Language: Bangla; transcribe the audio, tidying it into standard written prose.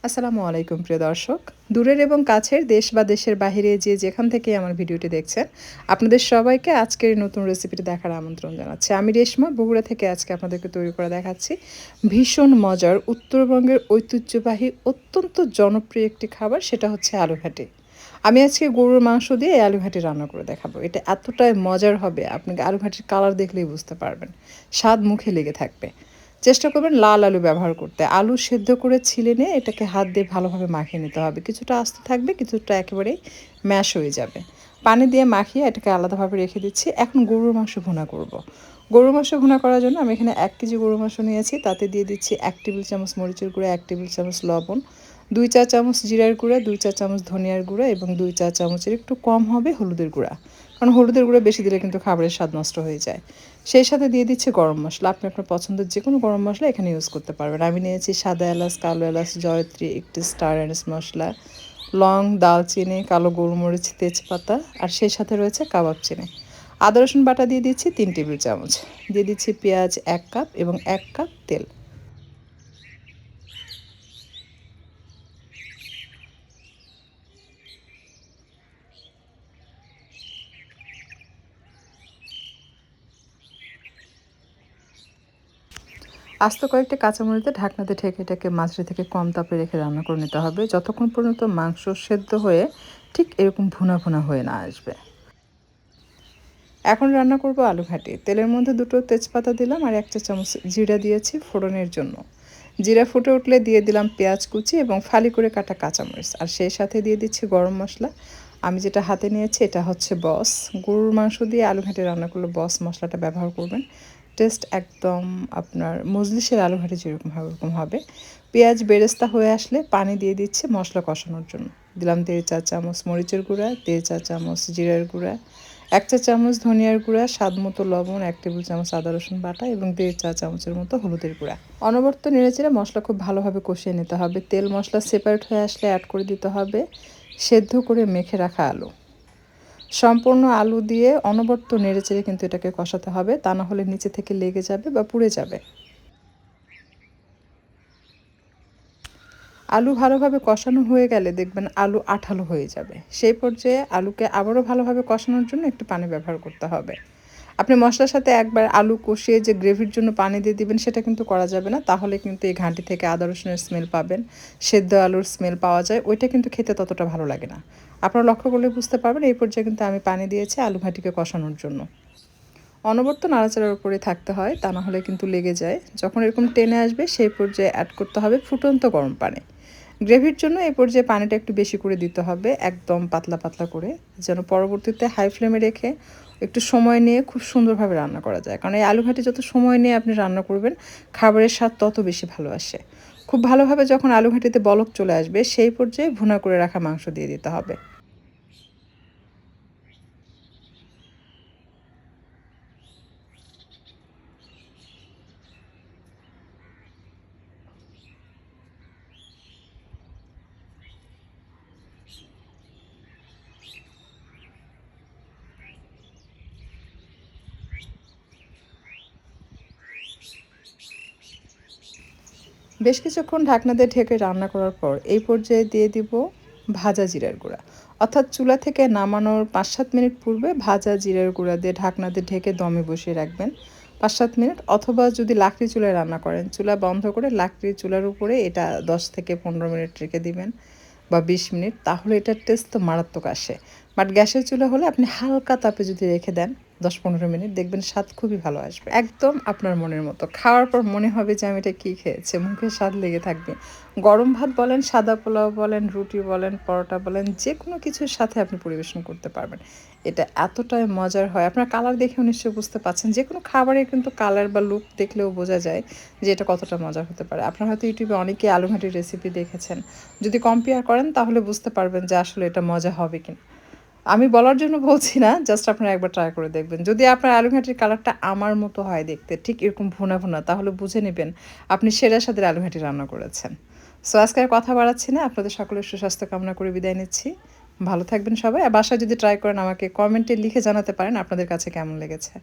আসসালামু আলাইকুম প্রিয় দর্শক। দূরের এবং কাছের দেশ বা দেশের বাহিরে যে যেখান থেকে আমার ভিডিওটি দেখছেন, আপনাদের সবাইকে আজকের নতুন রেসিপিটি দেখার আমন্ত্রণ জানাচ্ছি। আমি রেশমা বগুড়া থেকে আজকে আপনাদেরকে তৈরি করে দেখাচ্ছি ভীষণ মজার উত্তরবঙ্গের ঐতিহ্যবাহী অত্যন্ত জনপ্রিয় একটি খাবার, সেটা হচ্ছে আলু ঘাটি। আমি আজকে গরুর মাংস দিয়ে এই আলু ঘাটি রান্না করে দেখাবো। এটা এতটাই মজার হবে, আপনি আলু ঘাটির কালার দেখলেই বুঝতে পারবেন, স্বাদ মুখে লেগে থাকবে। চেষ্টা করবেন লাল আলু ব্যবহার করতে। আলু সেদ্ধ করে ছিলে নিয়ে এটাকে হাত দিয়ে ভালোভাবে মাখিয়ে নিতে হবে। কিছুটা আস্ত থাকবে, কিছুটা একেবারেই ম্যাশ হয়ে যাবে। পানি দিয়ে মাখিয়ে এটাকে আলাদাভাবে রেখে দিচ্ছি। এখন গরুর মাংস ভুনা করব। গরুর মাংস ভুনা করার জন্য আমি এখানে 1 কেজি গরুর মাংস নিয়েছি। তাতে দিয়ে দিচ্ছি 1 টেবিল চামচ মরিচের গুঁড়া, 1 টেবিল চামচ লবণ, 2 চা চামচ জিরার গুঁড়া, 2 চা চামচ ধনিয়ার গুঁড়া এবং 2 চা চামচের একটু কম হবে হলুদের গুঁড়া। কারণ হলুদের গুঁড়া বেশি দিলে কিন্তু খাবারের স্বাদ নষ্ট হয়ে যায়। সেই সাথে দিয়ে দিচ্ছে গরম মশলা। আপনি আপনার পছন্দের যে কোনো গরম মশলা এখানে ইউজ করতে পারবেন। আমি নিয়েছি সাদা এলাচ, কালো এলাচ, জয়ত্রী, একটু স্টার অ্যানিস মশলা, লং, দালচিনি, কালো গোলমরিচ, তেজপাতা আর সেই সাথে রয়েছে কাবাব চিনি। আদা রসুন বাটা দিয়ে দিচ্ছি 3 টেবিল চামচ। দিয়ে দিচ্ছি পেঁয়াজ 1 কাপ এবং 1 কাপ তেল। আস্ত কয়েকটা কাঁচামরিচে ঢাকনাতে ঢেকে এটাকে মাঝারি থেকে কম তাপে রেখে রান্না করে নিতে হবে, যতক্ষণ পর্যন্ত মাংস সেদ্ধ হয়ে ঠিক এরকম ভুনা ভুনা হয়ে না আসবে। এখন রান্না করব আলু ঘাটি। তেলের মধ্যে 2টো তেজপাতা দিলাম আর 1 চা চামচ জিরা দিয়েছি ফোড়নের জন্য। জিরা ফুটে উঠলে দিয়ে দিলাম পেঁয়াজ কুচি এবং ফালি করে কাটা কাঁচামরিচ, আর সেই সাথে দিয়ে দিচ্ছি গরম মশলা। আমি যেটা হাতে নিয়েছি এটা হচ্ছে বস। গরুর মাংস দিয়ে আলু ঘাটি রান্না করলে বস মশলাটা ব্যবহার করবেন। টেস্ট একদম আপনার মজলিসের আলু ঘাটি যেরকম হয় ওরকম হবে। পেঁয়াজ বেরেস্তা হয়ে আসলে পানি দিয়ে দিচ্ছে মশলা কষানোর জন্য। দিলাম 1.5 চা চামচ মরিচের গুঁড়া, 1.5 চা চামচ জিরার গুঁড়া, 1 চা চামচ ধনিয়ার গুঁড়া, স্বাদ মতো লবণ, 1 টেবিল চামচ আদা রসুন বাটা এবং 1.5 চা চামচের মতো হলুদের গুঁড়া। অনবরত নেড়েচেড়ে মশলা খুব ভালোভাবে কষিয়ে নিতে হবে। তেল মশলা সেপারেট হয়ে আসলে অ্যাড করে দিতে হবে সেদ্ধ করে মেখে রাখা আলু। সম্পূর্ণ আলু দিয়ে অনবরত নেড়েচেড়ে কিন্তু এটাকে কষাতে হবে, তা না হলে নিচে থেকে লেগে যাবে বা পুড়ে যাবে। আলু ভালোভাবে কষানো হয়ে গেলে দেখবেন আলু আঠালো হয়ে যাবে। সেই পর্যায়ে আলুকে আবারও ভালোভাবে কষানোর জন্য একটু পানি ব্যবহার করতে হবে। আপনি মশলার সাথে একবার আলু কষিয়ে যে গ্রেভির জন্য পানি দিয়ে দিবেন সেটা কিন্তু করা যাবে না, তাহলে কিন্তু এই ঘাঁটি থেকে আদা রসুনের স্মেল পাবেন, সেদ্ধ আলুর স্মেল পাওয়া যায়, ওইটা কিন্তু খেতে ততটা ভালো লাগে না। আপনারা লক্ষ্য করলে বুঝতে পারবেন এই পর্যায়ে কিন্তু আমি পানি দিয়েছি আলু ঘাঁটিকে কষানোর জন্য। অনবরত নাড়াচাড়ার উপরে থাকতে হয়, তা না হলে কিন্তু লেগে যায়। যখন এরকম টেনে আসবে সেই পর্যায়ে অ্যাড করতে হবে ফুটন্ত গরম পানি। গ্রেভির জন্য এই পর্যায়ে পানিটা একটু বেশি করে দিতে হবে, একদম পাতলা পাতলা করে, যেন পরবর্তীতে হাই ফ্লেমে রেখে একটু সময় নিয়ে খুব সুন্দরভাবে রান্না করা যায়। কারণ এই আলু ঘাটি যত সময় নিয়ে আপনি রান্না করবেন খাবারের স্বাদ তত বেশি ভালো আসে। খুব ভালোভাবে যখন আলু ঘাটিতে বলক চলে আসবে সেই পর্যায়ে ভুনা করে রাখা মাংস দিয়ে দিতে হবে। বেশ কিছুক্ষণ ঢাকনা দিয়ে ঢেকে রান্না করার পর এই পর্যায়ে দিয়ে দিব ভাজা জিরার গুঁড়া। অর্থাৎ চুলা থেকে নামানোর 5-7 মিনিট পূর্বে ভাজা জিরার গুঁড়া দিয়ে ঢাকনা দিয়ে ঢেকে দমে বসিয়ে রাখবেন 5-7 মিনিট, অথবা যদি লাকড়ি চুলায় রান্না করেন চুলা বন্ধ করে লাকড়ির চুলার উপরে এটা 10 থেকে 15 মিনিট রেখে দিবেন বা 20 মিনিট, তাহলে এটার টেস্ট তো মারাত্মক আসে। বাট গ্যাসের চুলা হলে আপনি হালকা তাপে যদি রেখে দেন 10-15 মিনিট, দেখবেন স্বাদ খুবই ভালো আসবে, একদম আপনার মনের মতো। খাওয়ার পর মনে হবে যে আমি এটা কী খেয়েছি, মুখে স্বাদ লেগে থাকবে। গরম ভাত বলেন, সাদা পোলাও বলেন, রুটি বলেন, পরোটা বলেন, যে কোনো কিছুর সাথে আপনি পরিবেশন করতে পারবেন। এটা এতটাই মজার হয়, আপনার কালার দেখেও নিশ্চয়ই বুঝতে পারছেন। যে কোনো খাবারের কিন্তু কালার বা লুক দেখলেও বোঝা যায় যে এটা কতটা মজার হতে পারে। আপনারা হয়তো ইউটিউবে অনেকেই আলু ঘাঁটির রেসিপি দেখেছেন, যদি কম্পেয়ার করেন তাহলে বুঝতে পারবেন যে আসলে এটা মজা হবে কিনা। আমি বলার জন্য বলছি না, জাস্ট আপনারা একবার ট্রাই করে দেখবেন। যদি আপনার আলু ঘাঁটির কালারটা আমার মতো হয় দেখতে, ঠিক এরকম ভুনা ভুনা, তাহলে বুঝে নেবেন আপনি সেরা স্বাদের আলু ঘাঁটি রান্না করেছেন। সো আজকে আর কথা বাড়াচ্ছি না, আপনাদের সকলের সুস্বাস্থ্য কামনা করে বিদায় নিচ্ছি। ভালো থাকবেন সবাই, আর বাসায় যদি ট্রাই করেন আমাকে কমেন্টে লিখে জানাতে পারেন আপনাদের কাছে কেমন লেগেছে।